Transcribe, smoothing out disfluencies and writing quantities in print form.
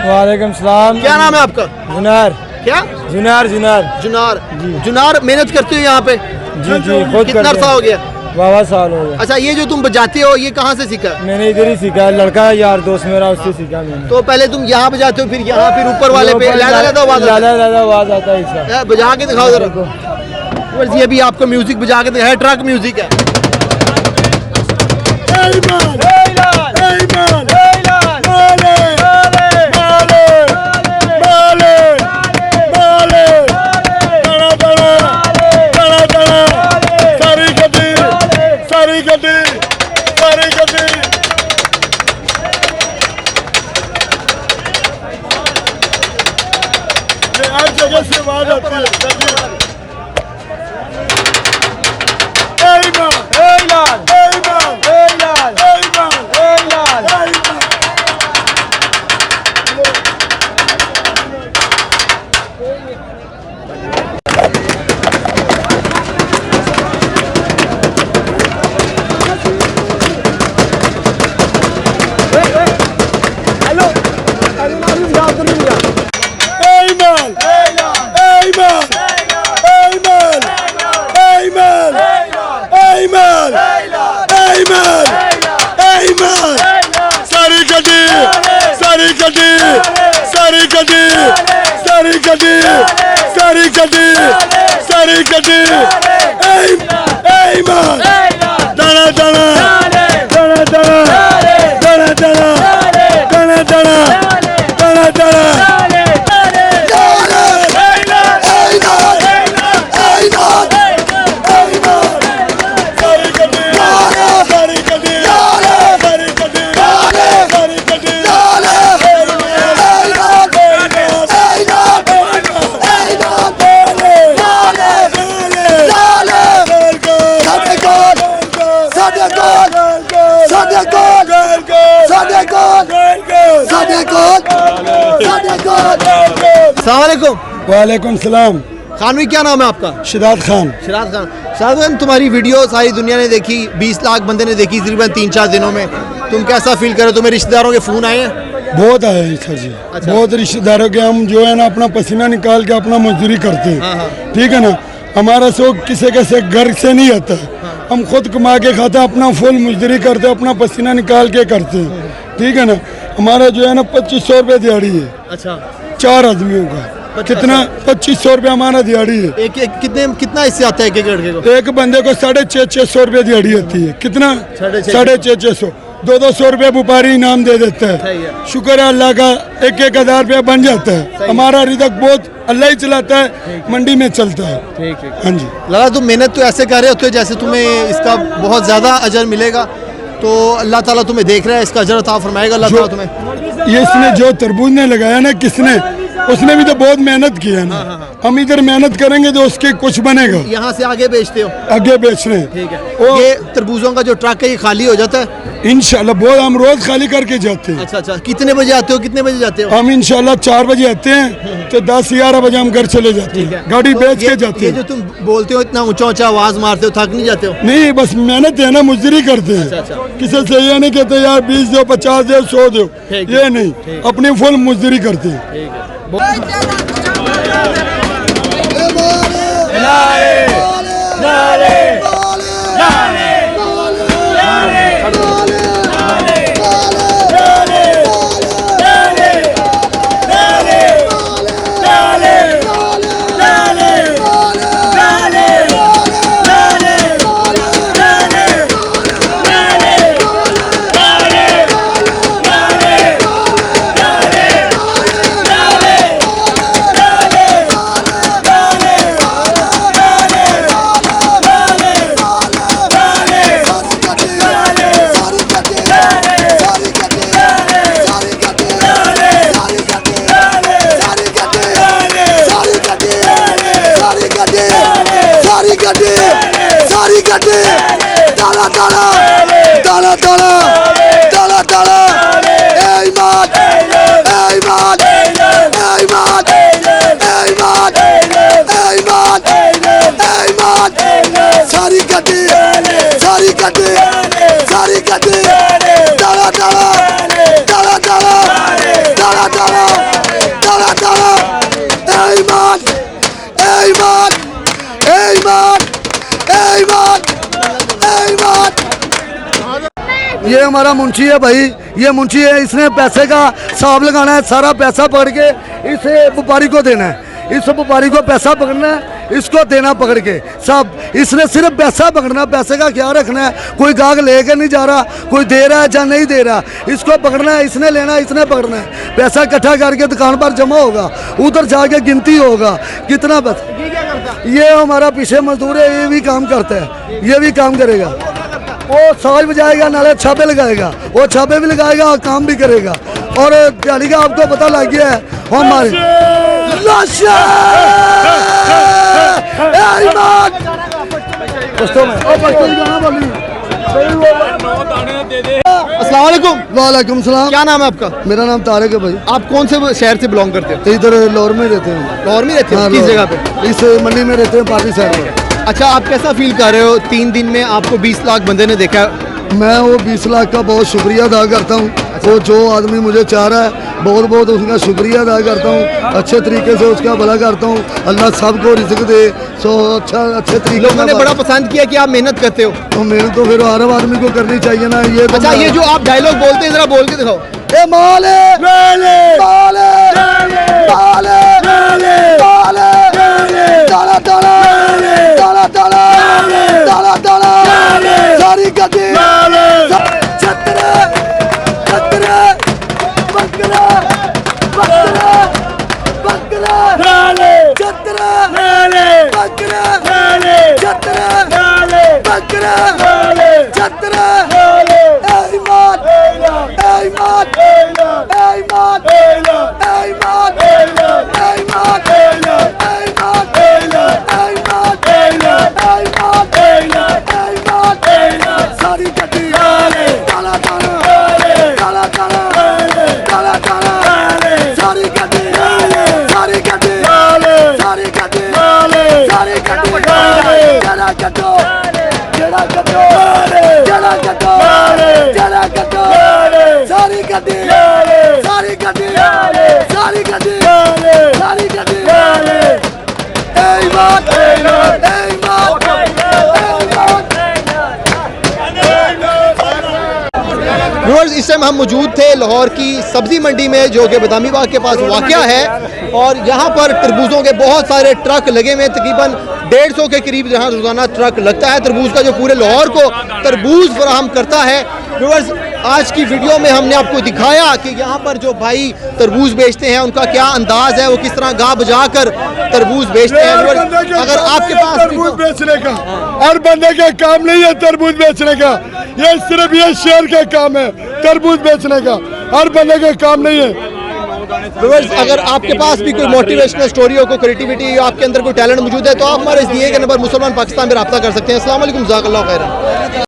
वालेकुम सलाम। क्या नाम है आपका? जुनार। क्या? जुनार जुनार जुनार जुनार। मेहनत करते हो यहाँ पे? जी जी। कितना अर्सा हो गया? 12 साल हो गया। अच्छा, ये जो तुम बजाते हो ये कहाँ से सीखा? मैंने इधर ही सीखा, लड़का यार दोस्त मेरा उससे सीखा मैंने। तो पहले तुम यहाँ बजाते हो, फिर यहाँ, फिर ऊपर वाले पे ज्यादा आवाज आता है। बजा के दिखाओ जरा। ये भी आपको म्यूजिक बजा के दिखाया, ट्रक म्यूजिक है। हर जगह से आवाज आती है। वालेकुम सलाम। खानवी, क्या नाम है आपका? शिदात खान। शिदात खान। शिदात खान, तुम्हारी वीडियो सारी दुनिया ने देखी, 20 लाख बंदे ने देखी तकरीबन 3-4 दिनों में। तुम कैसा फील कर रहे हो? तुम्हें रिश्तेदारों के फोन आए हैं? बहुत आए हैं सर जी। अच्छा। बहुत रिश्तेदारों के, हम जो है ना अपना पसीना निकाल के अपना मजदूरी करते हैं। ठीक है ना, हमारा शौक किसी के घर से नहीं आता। हम खुद कमा के खाते हैं, अपना फुल मजदूरी करते हैं, अपना पसीना निकाल के करते हैं। ठीक है ना, हमारा जो है ना 2500 रुपये दिहाड़ी है। अच्छा। 4 आदमियों का कितना? 2500 रुपये हमारा दिहाड़ी है। कितना इससे आता है एक लड़के को? एक बंदे को 650 रुपये दिहाड़ी आती है। कितना? 650। 200 रुपये व्यापारी इनाम दे देता है। शुक्र है अल्लाह का, 1-1000 रुपया बन जाता है। हमारा रिज़्क बहुत अल्लाह ही चलाता है, मंडी में चलता है। हाँ जी। लगा तुम मेहनत तो ऐसे कर रहे होते हो जैसे तुम्हें इसका बहुत ज़्यादा अजर मिलेगा, तो अल्लाह ताला तुम्हें देख रहा है, इसका अजर अता फरमाएगा अल्लाह ताला तुम्हें। ये इसने जो तरबूज ने लगाया ना, किसने? उसने भी तो बहुत मेहनत की है ना। हम इधर मेहनत करेंगे तो उसके कुछ बनेगा। यहाँ से आगे बेचते हो? आगे बेच रहे हैं। ठीक है। ये तरबूजों का जो ट्रक है ये खाली हो जाता है? इंशाल्लाह बहुत, हम रोज खाली करके जाते हैं। अच्छा अच्छा। कितने बजे आते हो? कितने बजे जाते हो? हम इंशाल्लाह 4 बजे आते हैं तो 10-11 बजे हम घर चले जाते हैं। गाड़ी बेच के जाते हैं। ये जो तुम बोलते हो इतना ऊंचा ऊंचा आवाज मारते हो, थक नहीं जाते हो? नहीं, बस मेहनत है ना, मजदूरी करते हैं। किसी से ये नहीं कहते यार 20 दो, 50 दो, 100 दो, ये नहीं, अपनी फुल मजदूरी करते हैं। गड्डी डाला डाला डाला डाला डाला डाला ईमान ईमान ईमान ईमान ईमान ईमान सारी गड्डी सारी गड्डी सारी गड्डी डाला डाला डाला डाला डाला डाला डाला डाला ईमान ईमान ईमान ईमान ईमान। ये हमारा मुंशी है भाई, ये मुंशी है, इसने पैसे का हिसाब लगाना है, सारा पैसा पकड़ के इस व्यापारी को देना है, इस व्यापारी को पैसा पकड़ना है, इसको देना पकड़ के सब। इसने सिर्फ पैसा पकड़ना, पैसे का ख्याल रखना है, कोई गाहक लेके नहीं जा रहा, कोई दे रहा है या नहीं दे रहा, इसको पकड़ना है, इसने लेना है, इसने पकड़ना है। पैसा इकट्ठा करके दुकान पर जमा होगा, उधर जाके गिनती होगा कितना पैसा। ये हमारा पीछे मजदूर है, ये भी काम करता है, ये भी काम करेगा, वो साज बजाएगा, नाले छापे लगाएगा, वो छापे भी लगाएगा और काम भी करेगा। और दिहाड़ी का आपको पता लग गया है हमारे अस्सलाम वालेकुम। वालेकुम सलाम। क्या नाम है आपका? मेरा नाम तारिक है भाई। आप कौन से शहर से बिलोंग करते हो? इधर लाहौर में रहते हैं। लाहौर में रहते हो? हाँ, किस जगह पे? इस मंडी में रहते हैं, पार्टी साइड में। अच्छा, आप कैसा फील कर रहे हो? 3 दिन में आपको 20 लाख बंदे ने देखा। मैं वो 20 लाख का बहुत शुक्रिया अदा करता हूँ। वो जो आदमी मुझे चाह रहा है, बहुत बहुत उसका शुक्रिया अदा करता हूँ, अच्छे तरीके से उसका भला करता हूँ। अल्लाह सबको रिज़्क़ दे, सो अच्छे तरीके। लोगों ने बड़ा पसंद किया कि आप मेहनत करते हो। तो मेहनत तो फिर हर आदमी को करनी चाहिए ना। ये तो अच्छा, ये जो आप डायलॉग बोलते हैं, जरा बोल के दिखाओ। ए माले माले माले माले माले डाला डाला डाला डाला डाला डाला सारी गड्डी छतरे छतरे बकरा बकरा बकरा छतरे बकरा छतरे बकरा छतरे ईमान ईमान ईमान ईमान सारी गड्डी डाला डाला डाला डाला डाला डाला सारी गड्डी सारी गड्डी सारी गड्डी सारी गड्डी जरा कटो जरा कटो जरा कटो जरा कटो सारी गड्डी सारी गड्डी सारी गड्डी सारी गड्डी ईमान ईमान व्यूअर्स, इस टाइम हम मौजूद थे लाहौर की सब्जी मंडी में, जो कि बदामी बाग के पास वाक़या है। और यहाँ पर तरबूजों के बहुत सारे ट्रक लगे हुए हैं, तकरीबन 150 के करीब जहाँ रोज़ाना ट्रक लगता है तरबूज का, जो पूरे लाहौर को तरबूज फराहम करता है। व्यूअर्स, आज की वीडियो में हमने आपको दिखाया कि यहाँ पर जो भाई तरबूज बेचते हैं उनका क्या अंदाज है, वो किस तरह गा बजा कर तरबूज बेचते हैं। अगर आपके पास तरबूज बेचने का हर बंदे का काम नहीं है, तरबूज बेचने का, ये सिर्फ ये शहर का काम है, तरबूज बेचने का हर बंदे का काम नहीं है। अगर आपके पास भी कोई मोटिवेशनल स्टोरी हो, कोई क्रिएटिविटी, आपके अंदर कोई टैलेंट मौजूद है, तो आप हमारे दिए गए नंबर मुसलमान पाकिस्तान में रब्ता कर सकते हैं। अस्सलाम वालेकुम, जज़ाकल्लाहु खैरन।